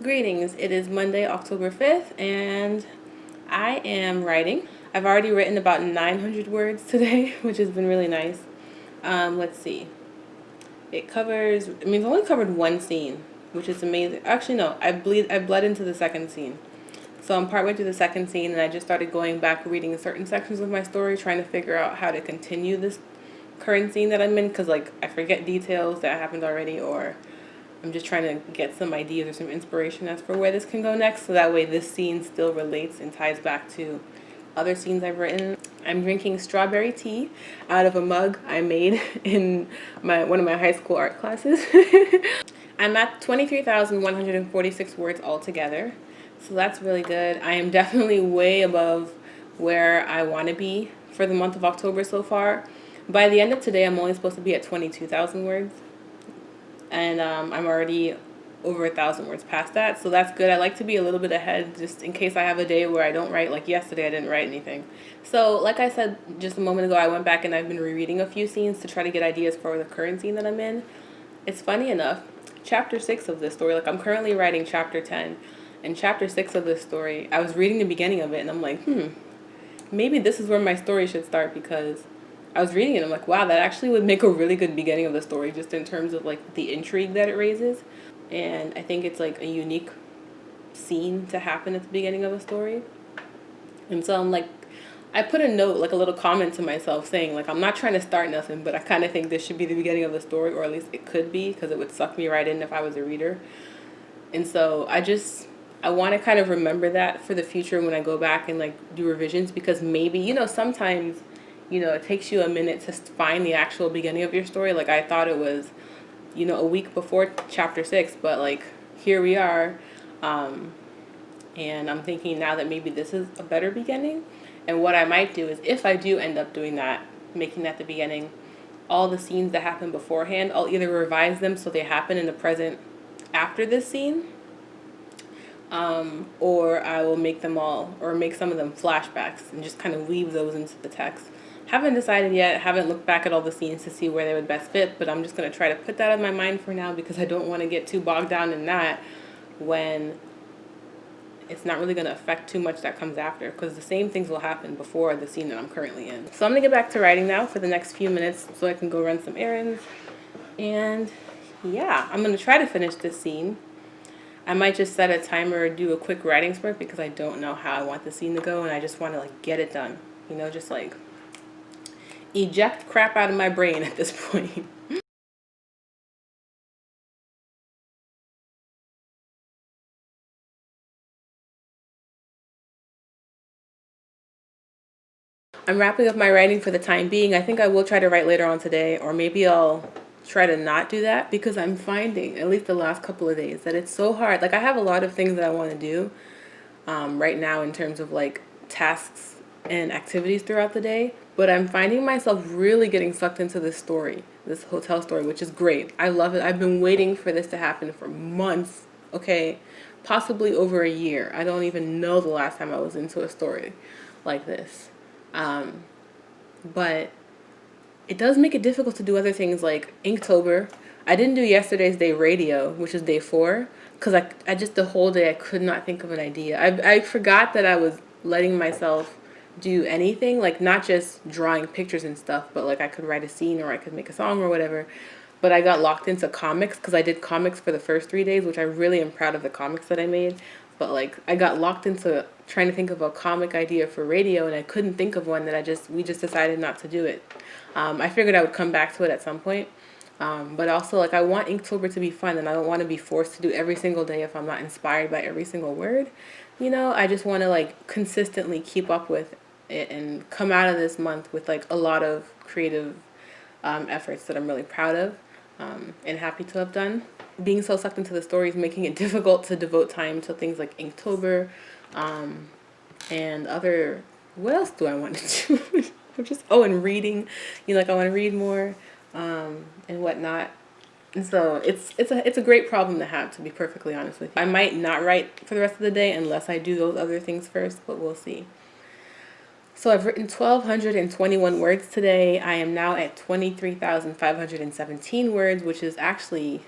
Greetings, it is Monday, October 5th, and I am writing. I've already written about 900 words today, which has been really nice. Let's see. I've only covered one scene, which is amazing. Actually, no, I bled into the second scene. So I'm partway through the second scene, and I just started going back reading certain sections of my story, trying to figure out how to continue this current scene that I'm in, because, like, I forget details that happened already, or I'm just trying to get some ideas or some inspiration as for where this can go next, so that way this scene still relates and ties back to other scenes I've written. I'm drinking strawberry tea out of a mug I made in one of my high school art classes. I'm at 23,146 words altogether, so that's really good. I am definitely way above where I want to be for the month of October so far. By the end of today, I'm only supposed to be at 22,000 words, and I'm already over 1,000 words past that, so that's good. I like to be a little bit ahead just in case I have a day where I don't write. Like yesterday, I didn't write anything. So like I said just a moment ago, I went back and I've been rereading a few scenes to try to get ideas for the current scene that I'm in. It's funny enough, chapter 6 of this story, like I'm currently writing chapter 10, and chapter 6 of this story, I was reading the beginning of it and I'm like, maybe this is where my story should start, because I was reading it and I'm like, wow, that actually would make a really good beginning of the story, just in terms of like the intrigue that it raises. And I think it's like a unique scene to happen at the beginning of a story. And so I'm like, I put a note, like a little comment to myself saying, like, I'm not trying to start nothing, but I kind of think this should be the beginning of the story, or at least it could be, because it would suck me right in if I was a reader. And so I want to kind of remember that for the future when I go back and like do revisions, because maybe, sometimes, it takes you a minute to find the actual beginning of your story. Like I thought it was, a week before chapter 6, but like here we are. And I'm thinking now that maybe this is a better beginning. And what I might do is, if I do end up doing that, making that the beginning, all the scenes that happen beforehand, I'll either revise them so they happen in the present after this scene, or I will make some of them flashbacks and just kind of weave those into the text. Haven't decided yet, haven't looked back at all the scenes to see where they would best fit, but I'm just going to try to put that in my mind for now, because I don't want to get too bogged down in that when it's not really going to affect too much that comes after, because the same things will happen before the scene that I'm currently in. So I'm going to get back to writing now for the next few minutes so I can go run some errands. And yeah, I'm going to try to finish this scene. I might just set a timer or do a quick writing spurt, because I don't know how I want the scene to go, and I just want to like get it done. Just like eject crap out of my brain at this point. I'm wrapping up my writing for the time being. I think I will try to write later on today, or maybe I'll try to not do that, because I'm finding, at least the last couple of days, that it's so hard. Like I have a lot of things that I want to do right now in terms of like tasks and activities throughout the day, but I'm finding myself really getting sucked into this story, this hotel story, which is great. I love it. I've been waiting for this to happen for months, okay, possibly over a year. I don't even know the last time I was into a story like this. But it does make it difficult to do other things like Inktober. I didn't do yesterday's day radio, which is day 4, because I just, the whole day I could not think of an idea. I forgot that I was letting myself do anything, like not just drawing pictures and stuff, but like I could write a scene or I could make a song or whatever. But I got locked into comics, because I did comics for the first 3 days, which I really am proud of the comics that I made. But like I got locked into trying to think of a comic idea for radio, and I couldn't think of one that we just decided not to do it. I figured I would come back to it at some point. But also, like, I want Inktober to be fun, and I don't want to be forced to do every single day if I'm not inspired by every single word. I just want to like consistently keep up with it and come out of this month with like a lot of creative efforts that I'm really proud of, and happy to have done. Being so sucked into the story is making it difficult to devote time to things like Inktober, and other. What else do I want to do? And reading. Like I want to read more, and whatnot. And so it's a great problem to have, to be perfectly honest with you. I might not write for the rest of the day unless I do those other things first, but we'll see. So I've written 1,221 words today. I am now at 23,517 words, which is actually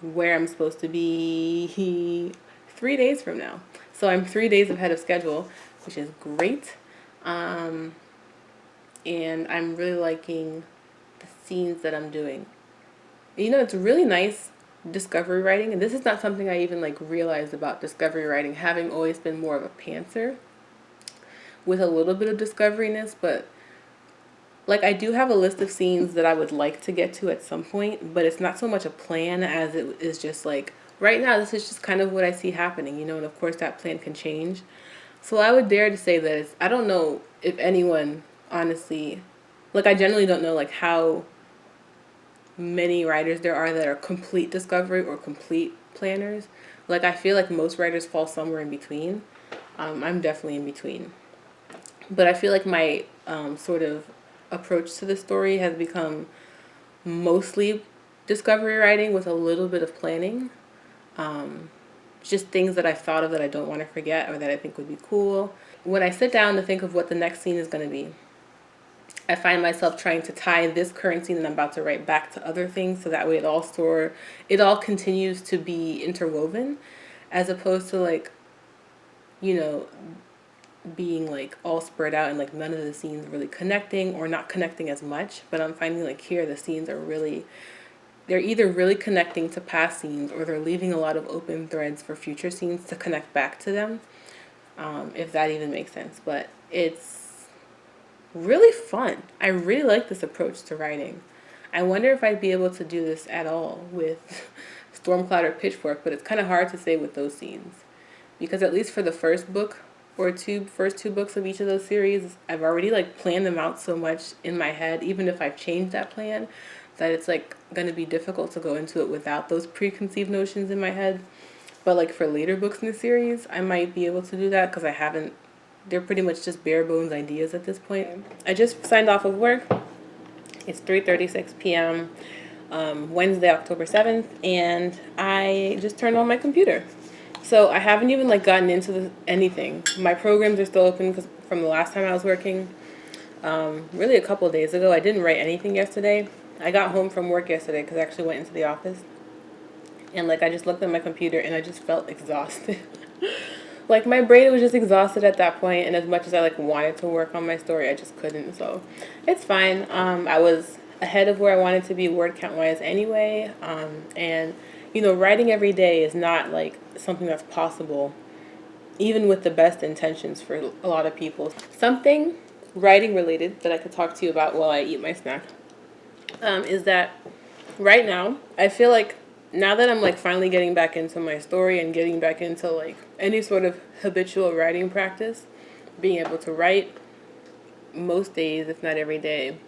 where I'm supposed to be 3 days from now. So I'm 3 days ahead of schedule, which is great. And I'm really liking the scenes that I'm doing. You know, it's really nice discovery writing, and this is not something I even like realized about discovery writing, having always been more of a pantser with a little bit of discoveryness, but like I do have a list of scenes that I would like to get to at some point, but it's not so much a plan as it is just like right now this is just kind of what I see happening, you know, and of course that plan can change. So I would dare to say that I don't know if anyone honestly, like I generally don't know like how many writers there are that are complete discovery or complete planners. Like I feel like most writers fall somewhere in between. I'm definitely in between. But I feel like my sort of approach to the story has become mostly discovery writing with a little bit of planning. Just things that I've thought of that I don't want to forget or that I think would be cool. When I sit down to think of what the next scene is going to be, I find myself trying to tie this current scene that I'm about to write back to other things so that way it all continues to be interwoven, as opposed to like, you know, being like all spread out and like none of the scenes really connecting or not connecting as much. But I'm finding like here the scenes are they're either really connecting to past scenes or they're leaving a lot of open threads for future scenes to connect back to them, if that even makes sense. But it's really fun. I really like this approach to writing. I wonder if I'd be able to do this at all with Stormcloud or Pitchfork, but it's kind of hard to say with those scenes. Because at least for the first first two books of each of those series, I've already like planned them out so much in my head, even if I've changed that plan, that it's like going to be difficult to go into it without those preconceived notions in my head. But like for later books in the series, I might be able to do that because they're pretty much just bare bones ideas at this point. I just signed off of work. It's 3:36 p.m. Wednesday, October 7th, and I just turned on my computer. So I haven't even like gotten into anything. My programs are still open because from the last time I was working, really a couple of days ago. I didn't write anything yesterday. I got home from work yesterday because I actually went into the office. And like I just looked at my computer and I just felt exhausted. Like my brain was just exhausted at that point, and as much as I like wanted to work on my story, I just couldn't. So it's fine. I was ahead of where I wanted to be word count wise anyway. And you know, writing every day is not like something that's possible, even with the best intentions for a lot of people. Something writing related that I could talk to you about while I eat my snack is that right now I feel like now that I'm like finally getting back into my story and getting back into like any sort of habitual writing practice, being able to write most days, if not every day,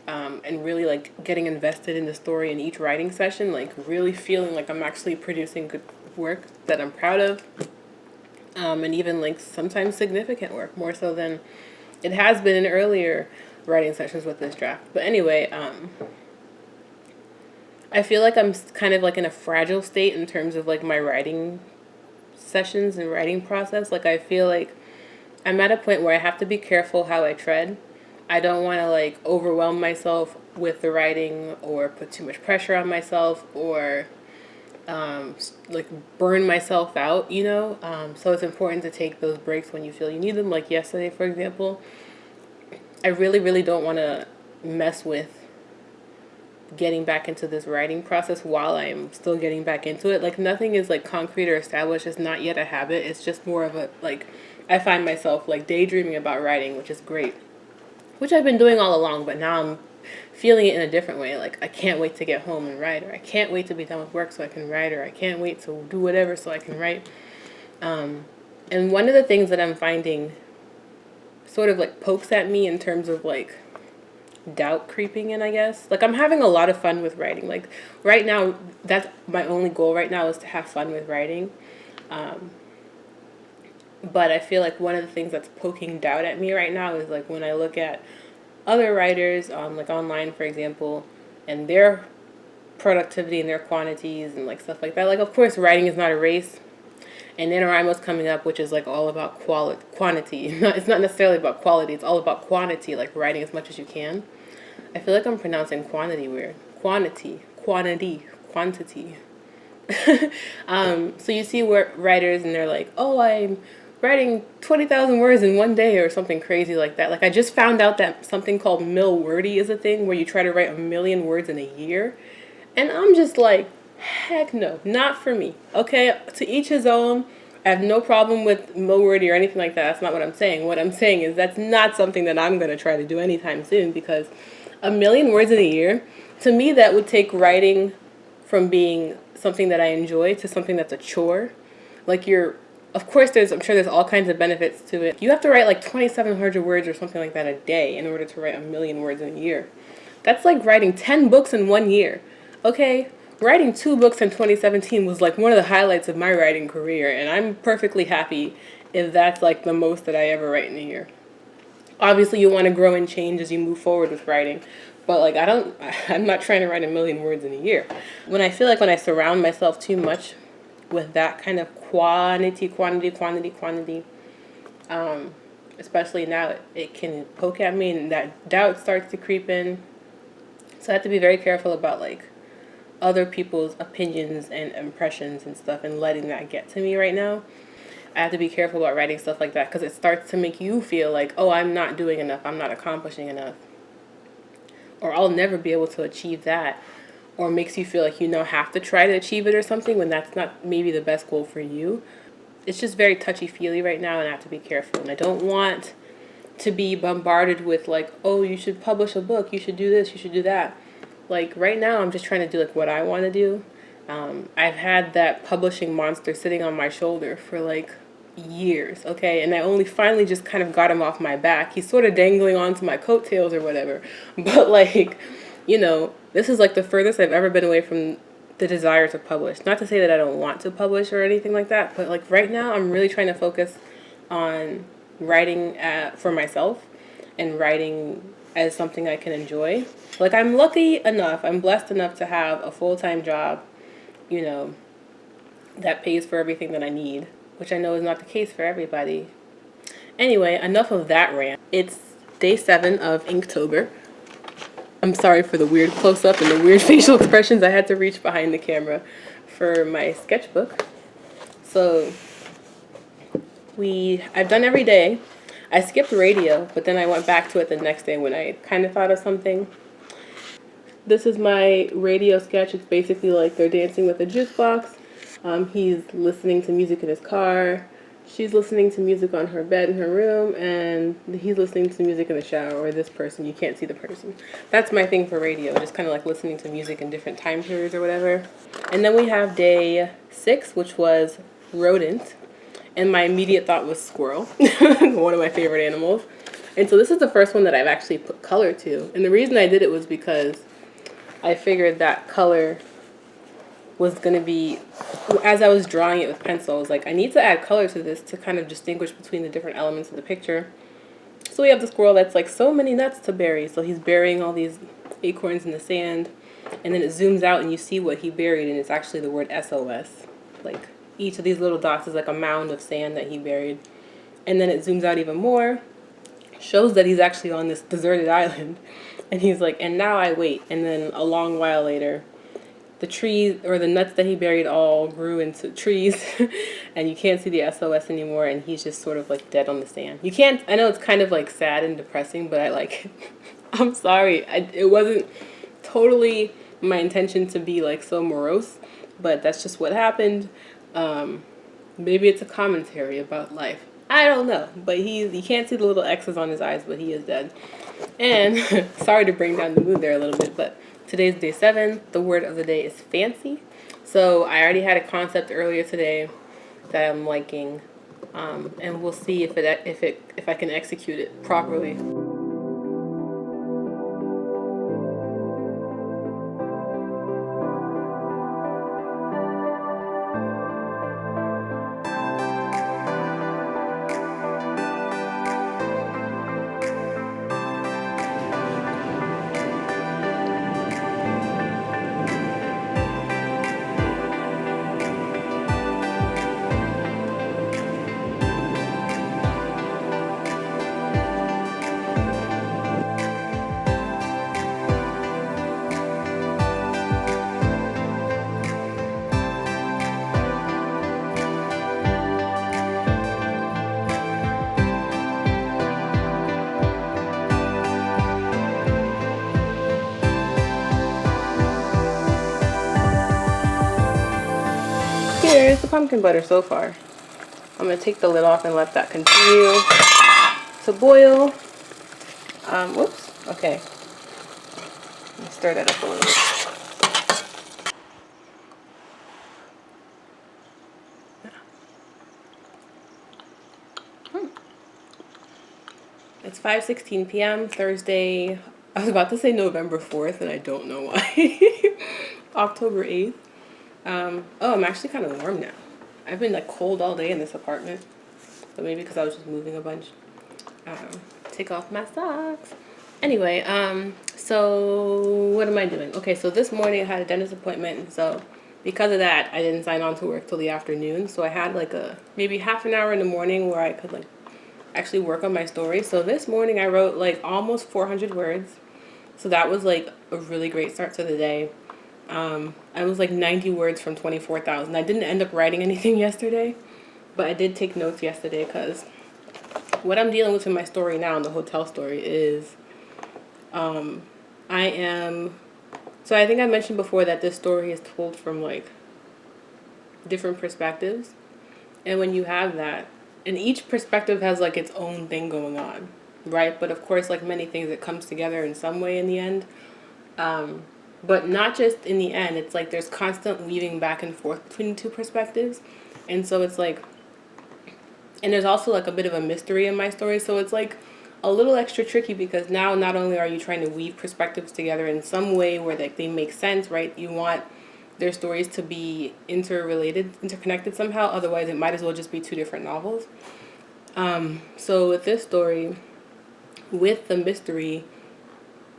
and really like getting invested in the story in each writing session, like really feeling like I'm actually producing good work that I'm proud of, and even like sometimes significant work, more so than it has been in earlier writing sessions with this draft. But anyway, I feel like I'm kind of like in a fragile state in terms of like my writing sessions and writing process. Like I feel like I'm at a point where I have to be careful how I tread. I don't want to like overwhelm myself with the writing or put too much pressure on myself or like burn myself out, you know? So it's important to take those breaks when you feel you need them. Like yesterday, for example, I really, really don't want to mess with getting back into this writing process while I'm still getting back into it. Like nothing is like concrete or established. It's not yet a habit. It's just more of a like I find myself like daydreaming about writing, which is great, which I've been doing all along, but now I'm feeling it in a different way. Like I can't wait to get home and write, or I can't wait to be done with work so I can write, or I can't wait to do whatever so I can write. And one of the things that I'm finding sort of like pokes at me in terms of like doubt creeping in, I guess. Like I'm having a lot of fun with writing. Like right now, that's my only goal right now is to have fun with writing. But I feel like one of the things that's poking doubt at me right now is like when I look at other writers, like online, for example, and their productivity and their quantities and like stuff like that. Like of course, writing is not a race. And NaNoWriMo's coming up, which is like all about quantity. It's not necessarily about quality. It's all about quantity, like writing as much as you can. I feel like I'm pronouncing quantity weird. Quantity. quantity. So you see where writers and they're like, oh, I'm writing 20,000 words in one day or something crazy like that. Like I just found out that something called mill-wordy is a thing where you try to write 1,000,000 words in a year. And I'm just like, heck no, not for me. Okay, to each his own. I have no problem with mill-wordy or anything like that. That's not what I'm saying. What I'm saying is that's not something that I'm going to try to do anytime soon, because 1,000,000 words in a year, to me, that would take writing from being something that I enjoy to something that's a chore. Like of course, I'm sure there's all kinds of benefits to it. You have to write like 2,700 words or something like that a day in order to write 1,000,000 words in a year. That's like writing 10 books in 1 year. Okay, writing 2 books in 2017 was like one of the highlights of my writing career, and I'm perfectly happy if that's like the most that I ever write in a year. Obviously, you want to grow and change as you move forward with writing, but like I'm not trying to write 1,000,000 words in a year. When I feel like when I surround myself too much with that kind of quantity, especially now, it can poke at me and that doubt starts to creep in. So I have to be very careful about like other people's opinions and impressions and stuff and letting that get to me right now. I have to be careful about writing stuff like that because it starts to make you feel like, oh, I'm not doing enough, I'm not accomplishing enough, or I'll never be able to achieve that, or makes you feel like you have to try to achieve it or something when that's not maybe the best goal for you. It's just very touchy-feely right now, and I have to be careful. And I don't want to be bombarded with like, oh, you should publish a book, you should do this, you should do that. Like right now, I'm just trying to do like what I want to do. I've had that publishing monster sitting on my shoulder for like years, okay? And I only finally just kind of got him off my back. He's sort of dangling onto my coattails or whatever. But like, this is like the furthest I've ever been away from the desire to publish. Not to say that I don't want to publish or anything like that, but like right now I'm really trying to focus on writing for myself and writing as something I can enjoy. Like I'm blessed enough to have a full-time job, that pays for everything that I need, which I know is not the case for everybody. Anyway, enough of that rant. It's day 7 of Inktober. I'm sorry for the weird close-up and the weird facial expressions. I had to reach behind the camera for my sketchbook. So I've done every day. I skipped radio, but then I went back to it the next day when I kind of thought of something. This is my radio sketch. It's basically like they're dancing with a jukebox. He's listening to music in his car. She's listening to music on her bed in her room, and he's listening to music in the shower, or this person, you can't see the person. That's my thing for radio, just kind of like listening to music in different time periods or whatever. And then we have day 6, which was rodent, and my immediate thought was squirrel, one of my favorite animals. And so this is the first one that I've actually put color to, and the reason I did it was because I figured that color was going to be, as I was drawing it with pencil, I was like, I need to add color to this to kind of distinguish between the different elements of the picture. So we have the squirrel that's like so many nuts to bury. So he's burying all these acorns in the sand, and then it zooms out and you see what he buried, and it's actually the word SOS. Like each of these little dots is like a mound of sand that he buried. And then it zooms out even more, shows that he's actually on this deserted island. And he's like, and now I wait. And then a long while later, the trees or the nuts that he buried all grew into trees and you can't see the SOS anymore, and he's just sort of like dead on the sand. I know it's kind of like sad and depressing, but I like it. I'm sorry. It wasn't totally my intention to be like so morose, but that's just what happened. Maybe it's a commentary about life. I don't know, but you can't see the little X's on his eyes, but he is dead. And sorry to bring down the mood there a little bit, but today's day 7. The word of the day is fancy. So I already had a concept earlier today that I'm liking, and we'll see if I can execute it properly. the pumpkin butter so far. I'm going to take the lid off and let that continue to boil. Whoops. Okay. Let me stir that up a little bit. It's 5:16 p.m. Thursday. I was about to say November 4th, and I don't know why. October 8th. Oh, I'm actually kind of warm now. I've been like cold all day in this apartment. But maybe because I was just moving a bunch. Take off my socks. Anyway, so what am I doing? Okay, so this morning I had a dentist appointment. So because of that, I didn't sign on to work till the afternoon. So I had like maybe half an hour in the morning where I could like actually work on my story. So this morning I wrote like almost 400 words. So that was like a really great start to the day. I was like 90 words from 24,000. I didn't end up writing anything yesterday, but I did take notes yesterday because what I'm dealing with in my story now, in the hotel story, is so I think I mentioned before that this story is told from like different perspectives. And when you have that, and each perspective has like its own thing going on, right? But of course, like many things, it comes together in some way in the end. But not just in the end, it's like there's constant weaving back and forth between two perspectives. And so it's like, and there's also like a bit of a mystery in my story. So it's like a little extra tricky because now not only are you trying to weave perspectives together in some way where like they make sense, right? You want their stories to be interconnected somehow. Otherwise, it might as well just be two different novels. So with this story, with the mystery,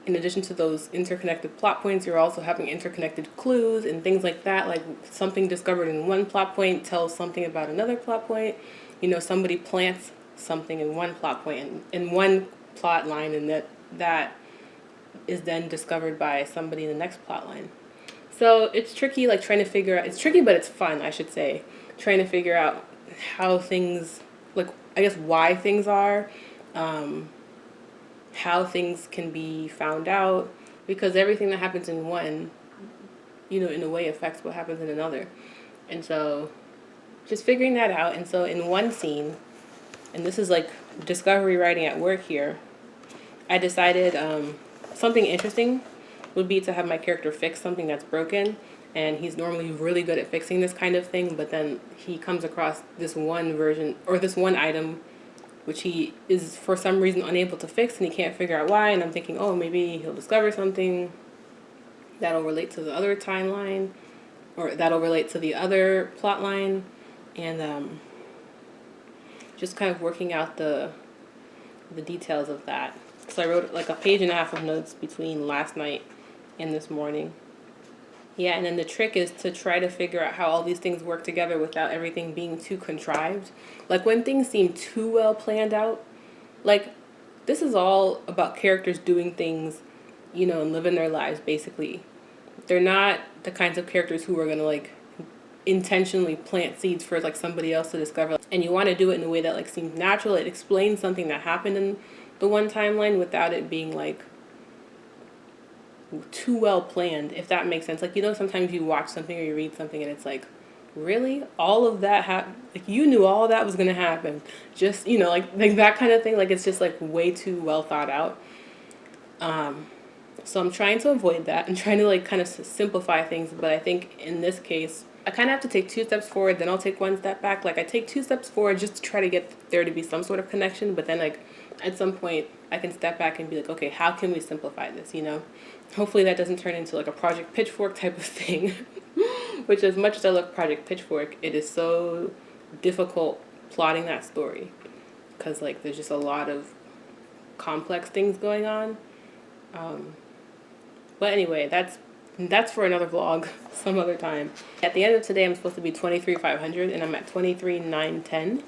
in addition to those interconnected plot points, you're also having interconnected clues and things like that. Like something discovered in one plot point tells something about another plot point. You know, somebody plants something in one plot point, in one plot line, and that is then discovered by somebody in the next plot line. So it's tricky, like trying to figure out, it's tricky, but it's fun, I should say, trying to figure out how things, like, I guess why things are, how things can be found out, because everything that happens in one, you know, in a way affects what happens in another. And so just figuring that out. And so in one scene, and this is like discovery writing at work here, I decided something interesting would be to have my character fix something that's broken. And he's normally really good at fixing this kind of thing, but then he comes across this one version or this one item which he is for some reason unable to fix, and he can't figure out why. And I'm thinking, oh, maybe he'll discover something that'll relate to the other timeline, or that'll relate to the other plot line, and just kind of working out the details of that. So I wrote like a page and a half of notes between last night and this morning. Yeah, and then the trick is to try to figure out how all these things work together without everything being too contrived. Like when things seem too well planned out, like this is all about characters doing things, you know, and living their lives basically. They're not the kinds of characters who are going to like intentionally plant seeds for like somebody else to discover. And you want to do it in a way that like seems natural. It explains something that happened in the one timeline without it being like too well planned, if that makes sense. Like, you know, sometimes you watch something or you read something and it's like, really, all of that like you knew all that was gonna happen, just, you know, like that kind of thing. Like it's just like way too well thought out. So I'm trying to avoid that and trying to like kind of simplify things. But I think in this case I kind of have to take 2 steps forward, then I'll take 1 step back. Like I take 2 steps forward just to try to get there to be some sort of connection, but then like at some point I can step back and be like, okay, how can we simplify this, you know? Hopefully that doesn't turn into like a Project Pitchfork type of thing, which as much as I love Project Pitchfork, it is so difficult plotting that story because like there's just a lot of complex things going on. But anyway, that's for another vlog some other time. At the end of today, I'm supposed to be 23,500 and I'm at 23,910.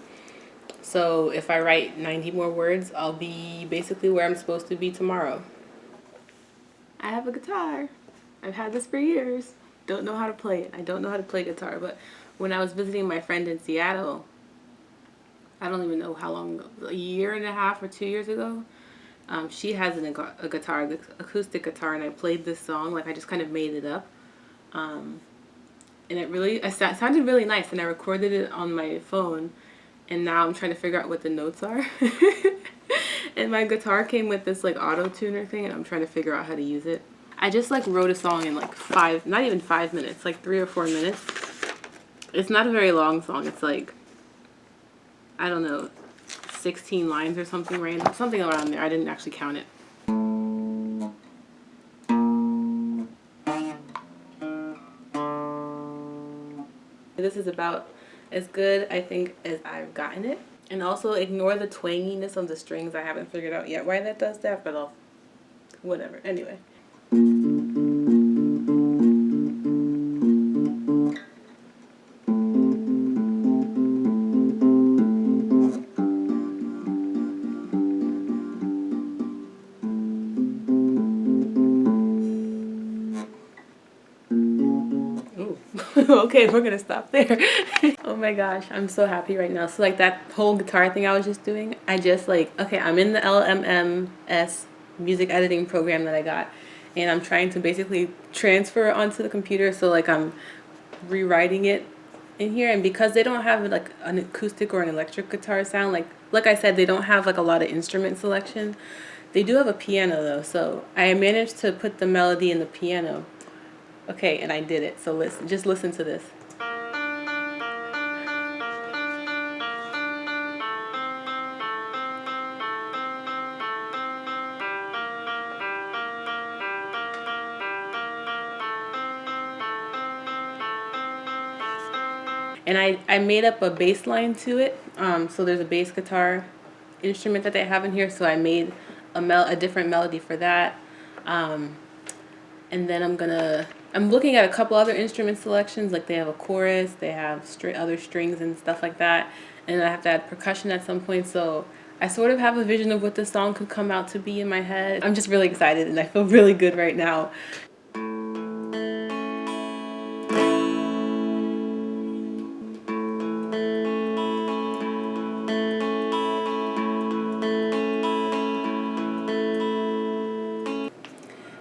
So if I write 90 more words, I'll be basically where I'm supposed to be tomorrow. I have a guitar. I've had this for years. Don't know how to play it. I don't know how to play guitar, but when I was visiting my friend in Seattle, I don't even know how long ago, a year and a half or 2 years ago, she has a guitar, the acoustic guitar, and I played this song. Like I just kind of made it up. and it sounded really nice, and I recorded it on my phone, and now I'm trying to figure out what the notes are. And my guitar came with this like auto tuner thing, and I'm trying to figure out how to use it. I just like wrote a song in like not even 5 minutes, like 3 or 4 minutes. It's not a very long song. It's like, I don't know, 16 lines or something random, something around there. I didn't actually count it. This is about as good, I think, as I've gotten it. And also ignore the twanginess of the strings. I haven't figured out yet why that does that, but whatever. Anyway. Okay, we're gonna stop there. Oh my gosh, I'm so happy right now. So like that whole guitar thing I was just doing, I just like, okay, I'm in the LMMS music editing program that I got, and I'm trying to basically transfer it onto the computer. So like I'm rewriting it in here, and because they don't have like an acoustic or an electric guitar sound, like I said, they don't have like a lot of instrument selection. They do have a piano though, so I managed to put the melody in the piano. Okay, and I did it. So just listen to this. And I made up a bass line to it. So there's a bass guitar instrument that they have in here. So I made a different melody for that. And then I'm looking at a couple other instrument selections. Like they have a chorus, they have other strings and stuff like that. And I have to add percussion at some point. So I sort of have a vision of what the song could come out to be in my head. I'm just really excited, and I feel really good right now.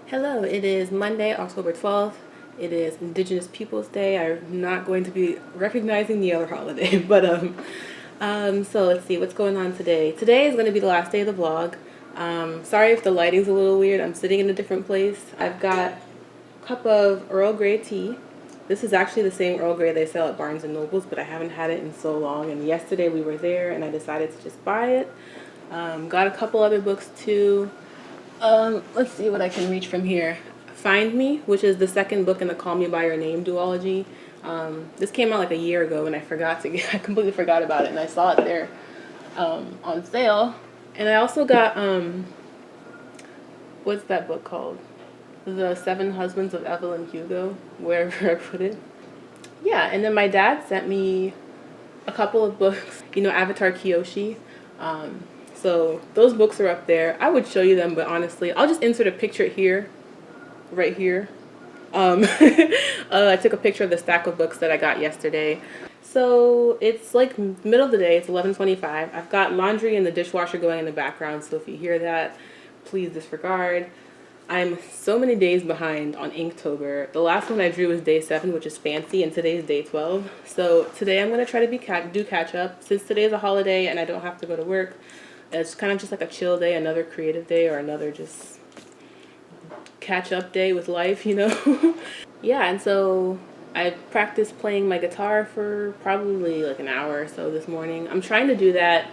Hello, it is Monday, October 12th. It is Indigenous Peoples Day. I'm not going to be recognizing the other holiday, but so let's see what's going on today. Today is going to be the last day of the vlog. Sorry if the lighting's a little weird. I'm sitting in a different place. I've got a cup of Earl Grey tea. This is actually the same Earl Grey they sell at Barnes & Noble's, but I haven't had it in so long, and yesterday we were there and I decided to just buy it. Got a couple other books too. Let's see what I can reach from here. Find Me, which is the second book in the Call Me By Your Name duology. This came out like a year ago, and I completely forgot about it, and I saw it there on sale. And I also got what's that book called? The Seven Husbands of Evelyn Hugo, wherever I put it. Yeah, and then my dad sent me a couple of books. You know, Avatar Kyoshi. So those books are up there. I would show you them, but honestly, I'll just insert a picture here, right here. I took a picture of the stack of books that I got yesterday. So it's like middle of the day. It's 11:25. I've got laundry in the dishwasher going in the background, so if you hear that, please disregard. I'm so many days behind on Inktober. The last one I drew was day 7, which is fancy, and today is day 12. So today I'm going to try to do catch up. Since today is a holiday and I don't have to go to work, it's kind of just like a chill day, another creative day, or another just catch up day with life, you know? Yeah, and so I practiced playing my guitar for probably like an hour or so this morning. I'm trying to do that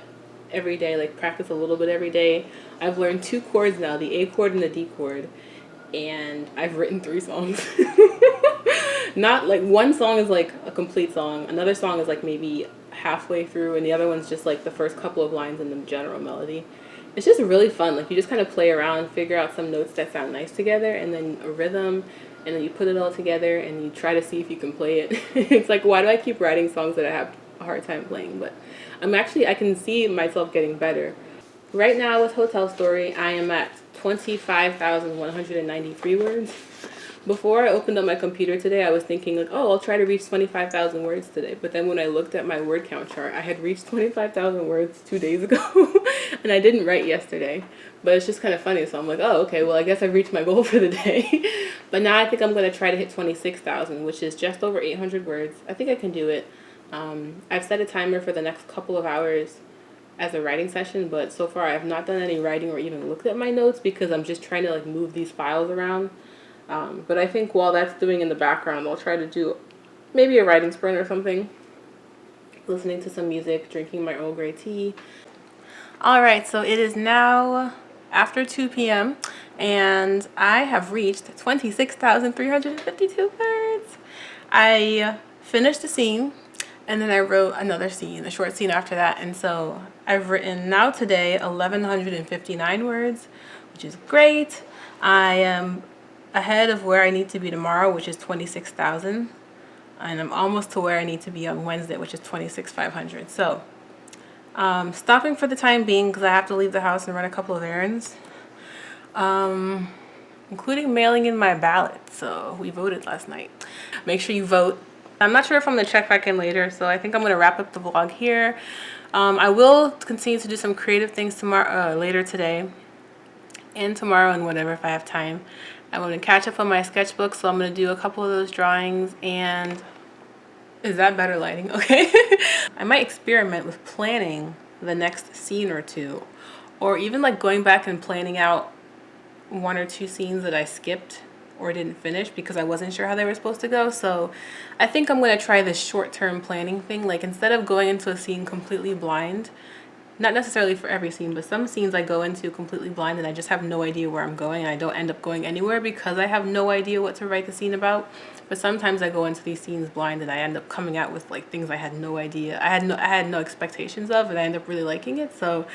every day, like practice a little bit every day. I've learned 2 chords now, the A chord and the D chord, and I've written 3 songs. Not like one song is like a complete song, another song is like maybe halfway through, and the other one's just like the first couple of lines in the general melody. It's just really fun. Like you just kind of play around, figure out some notes that sound nice together, and then a rhythm, and then you put it all together and you try to see if you can play it. It's like, why do I keep writing songs that I have a hard time playing? But I can see myself getting better. Right now with Hotel Story, I am at 25,193 words. Before I opened up my computer today, I was thinking like, oh, I'll try to reach 25,000 words today. But then when I looked at my word count chart, I had reached 25,000 words 2 days ago. And I didn't write yesterday, but it's just kind of funny. So I'm like, oh, okay, well, I guess I've reached my goal for the day. But now I think I'm going to try to hit 26,000, which is just over 800 words. I think I can do it. I've set a timer for the next couple of hours as a writing session, but so far I have not done any writing or even looked at my notes because I'm just trying to like move these files around. But I think while that's doing in the background, I'll try to do maybe a writing sprint or something. Listening to some music, drinking my Earl Grey tea. All right, so it is now after 2 p.m. and I have reached 26,352 words. I finished a scene and then I wrote another scene, a short scene after that. And so I've written now today 1,159 words, which is great. I am ahead of where I need to be tomorrow, which is 26,000. And I'm almost to where I need to be on Wednesday, which is 26,500. So stopping for the time being because I have to leave the house and run a couple of errands, including mailing in my ballot. So we voted last night. Make sure you vote. I'm not sure if I'm going to check back in later, so I think I'm going to wrap up the vlog here. I will continue to do some creative things tomorrow, later today and tomorrow and whatever if I have time. I'm going to catch up on my sketchbook, so I'm going to do a couple of those drawings. And is that better lighting? Okay. I might experiment with planning the next scene or two, or even like going back and planning out 1 or 2 scenes that I skipped or didn't finish because I wasn't sure how they were supposed to go. So I think I'm going to try this short-term planning thing. Like instead of going into a scene completely blind, not necessarily for every scene, but some scenes I go into completely blind and I just have no idea where I'm going, and I don't end up going anywhere because I have no idea what to write the scene about. But sometimes I go into these scenes blind and I end up coming out with like things I had no idea, I had no expectations of, and I end up really liking it. So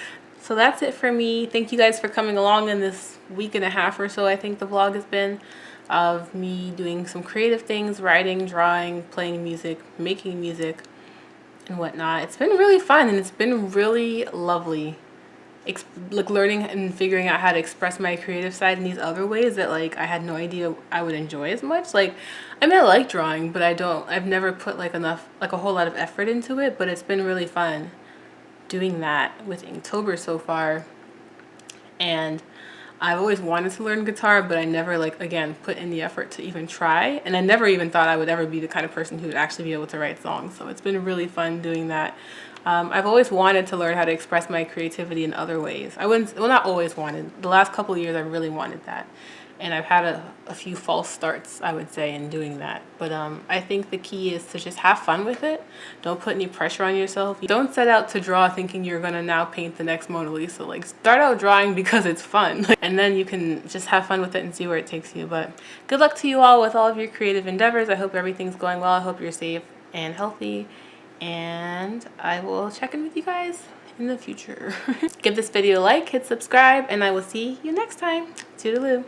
that's it for me. Thank you guys for coming along in this week and a half or so I think the vlog has been, of me doing some creative things, writing, drawing, playing music, making music and whatnot. It's been really fun and it's been really lovely, like learning and figuring out how to express my creative side in these other ways that like I had no idea I would enjoy as much. Like I mean, I like drawing, but I've never put like a whole lot of effort into it, but it's been really fun doing that with Inktober so far. And I've always wanted to learn guitar, but I never, like, again, put in the effort to even try. And I never even thought I would ever be the kind of person who would actually be able to write songs. So it's been really fun doing that. I've always wanted to learn how to express my creativity in other ways. Well, not always wanted. The last couple of years, I really wanted that. And I've had a few false starts, I would say, in doing that. But I think the key is to just have fun with it. Don't put any pressure on yourself. Don't set out to draw thinking you're going to now paint the next Mona Lisa. Like, start out drawing because it's fun. And then you can just have fun with it and see where it takes you. But good luck to you all with all of your creative endeavors. I hope everything's going well. I hope you're safe and healthy. And I will check in with you guys in the future. Give this video a like, hit subscribe, and I will see you next time. Toodaloo.